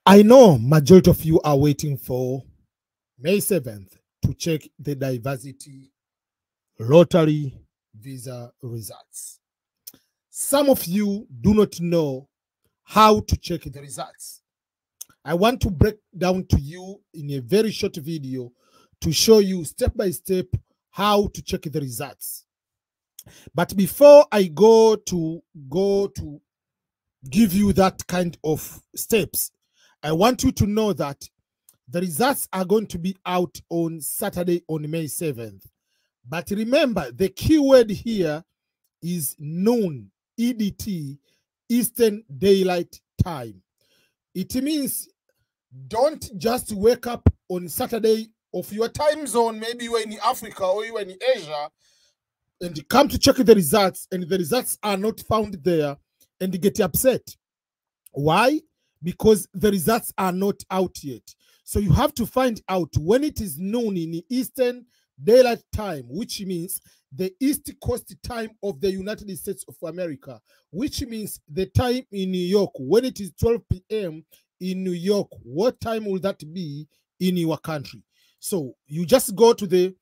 I know majority of you are waiting for May 7th to check the diversity lottery visa results. Some of you do not know how to check the results. I want to break down to you in a very short video to show you step by step how to check the results. But before I go to give you that kind of steps, I want you to know that the results are going to be out on Saturday on May 7th. But remember, the keyword here is noon, EDT, Eastern Daylight Time. It means don't just wake up on Saturday of your time zone, maybe you are in Africa or you are in Asia, and come to check the results, and the results are not found there, and get upset. Why? Because the results are not out yet. So you have to find out when it is noon in the Eastern Daylight Time, which means the East Coast time of the United States of America, which means the time in New York, when it is 12 p.m. in New York, what time will that be in your country? So you just go to the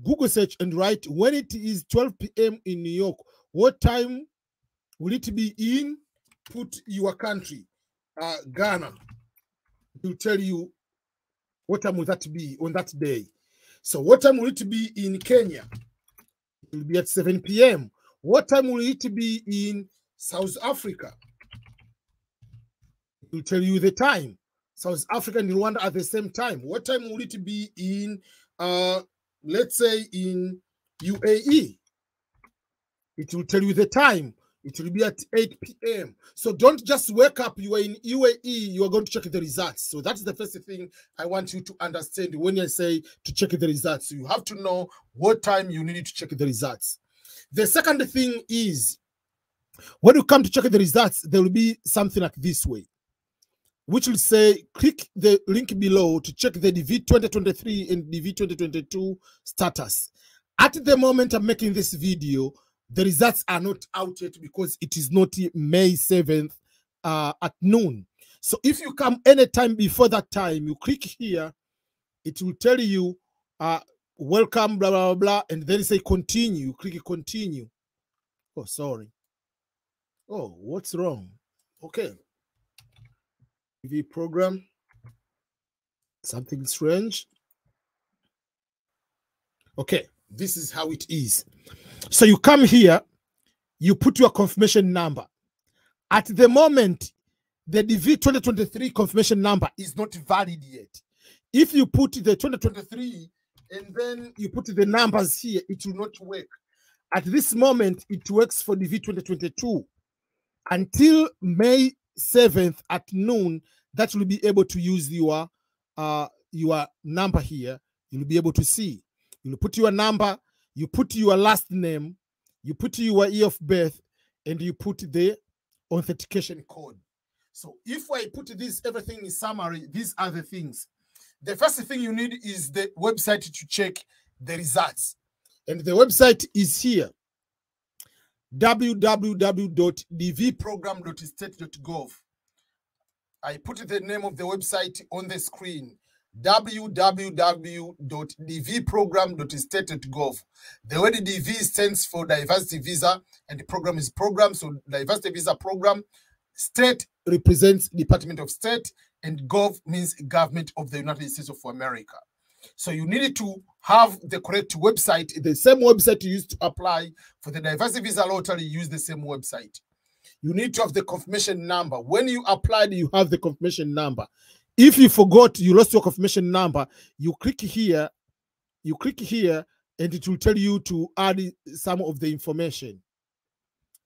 Google search and write when it is 12 p.m. in New York, what time will it be in? Put your country, Ghana. It will tell you what time will that be on that day. So what time will it be in Kenya? It will be at 7 p.m. What time will it be in South Africa? It will tell you the time. South Africa and Rwanda at the same time. What time will it be in, let's say, in UAE? It will tell you the time. It will be at 8 p.m. So don't just wake up, you are in UAE, you are going to check the results. So that's the first thing I want you to understand when I say to check the results. So you have to know what time you need to check the results. The second thing is, when you come to check the results, there will be something like this way, which will say, click the link below to check the DV2023 and DV2022 status. At the moment I'm making this video, the results are not out yet because it is not May 7th at noon. So if you come anytime before that time, you click here, it will tell you, welcome, blah, blah, blah, and then say continue. You click continue. Oh, sorry. Oh, what's wrong? Okay. TV program. Something strange. Okay, this is how it is. So you come here, you put your confirmation number. At the moment, the DV 2023 confirmation number is not valid yet. If you put the 2023 and then you put the numbers here, it will not work. At this moment, it works for DV 2022. Until May 7th at noon, that will be able to use your number here. You'll be able to see. You'll put your number, you put your last name, you put your year of birth, and you put the authentication code. So if I put this, everything in summary, these are the things. The first thing you need is the website to check the results. And the website is here, www.dvprogram.state.gov. I put the name of the website on the screen, www.dvprogram.state.gov. The word DV stands for diversity visa, and the program is program. So diversity visa program. State represents Department of State, and gov means government of the United States of America. So you need to have the correct website, the same website you used to apply for the diversity visa lottery. Use the same website. You need to have the confirmation number. When you applied, you have the confirmation number. If you forgot, you lost your confirmation number, you click here, and it will tell you to add some of the information.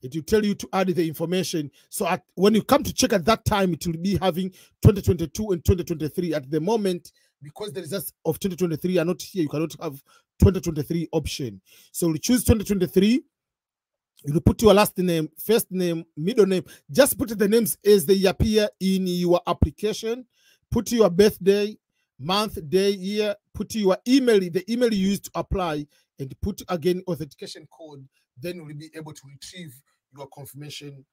It will tell you to add the information. So when you come to check at that time, it will be having 2022 and 2023. At the moment, because the results of 2023 are not here, you cannot have 2023 option. So you choose 2023. You put your last name, first name, middle name. Just put the names as they appear in your application. Put your birthday, month, day, year. Put your email, the email you used to apply, and put again authentication code. Then we'll be able to retrieve your confirmation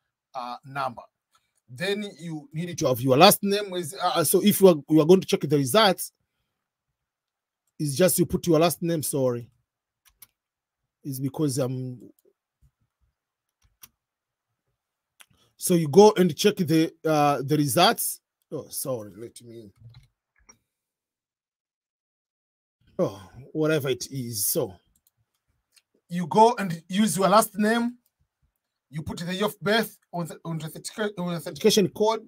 number. Then you need to have your last name. So if you are going to check the results, it's just you put your last name. Sorry, it's because so you go and check the results. Oh, sorry, let me. Oh, whatever it is. So you go and use your last name. You put the year of birth on the authentication code,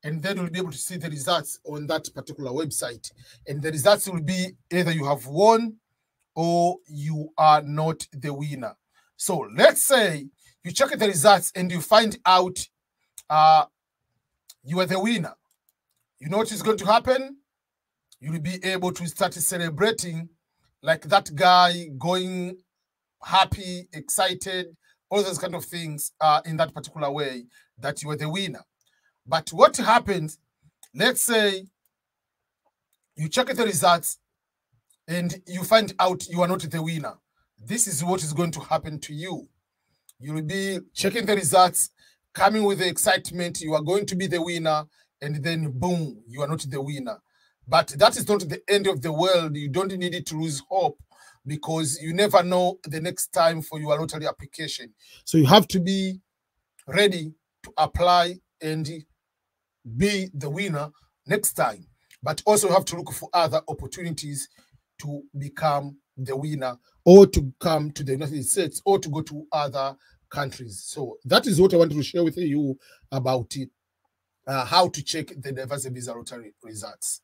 and then you'll be able to see the results on that particular website. And the results will be either you have won or you are not the winner. So let's say you check the results and you find out you are the winner. You know what is going to happen? You'll be able to start celebrating like that guy, going happy, excited, all those kind of things in that particular way that you are the winner. But what happens, let's say you check the results and you find out you are not the winner. This is what is going to happen to you. You will be checking the results, coming with the excitement, you are going to be the winner, and then boom, you are not the winner. But that is not the end of the world. You don't need to lose hope, because you never know the next time for your lottery application. So you have to be ready to apply and be the winner next time. But also have to look for other opportunities to become the winner, or to come to the United States, or to go to other countries. So that is what I wanted to share with you about it, how to check the Diverse Visa Lottery results.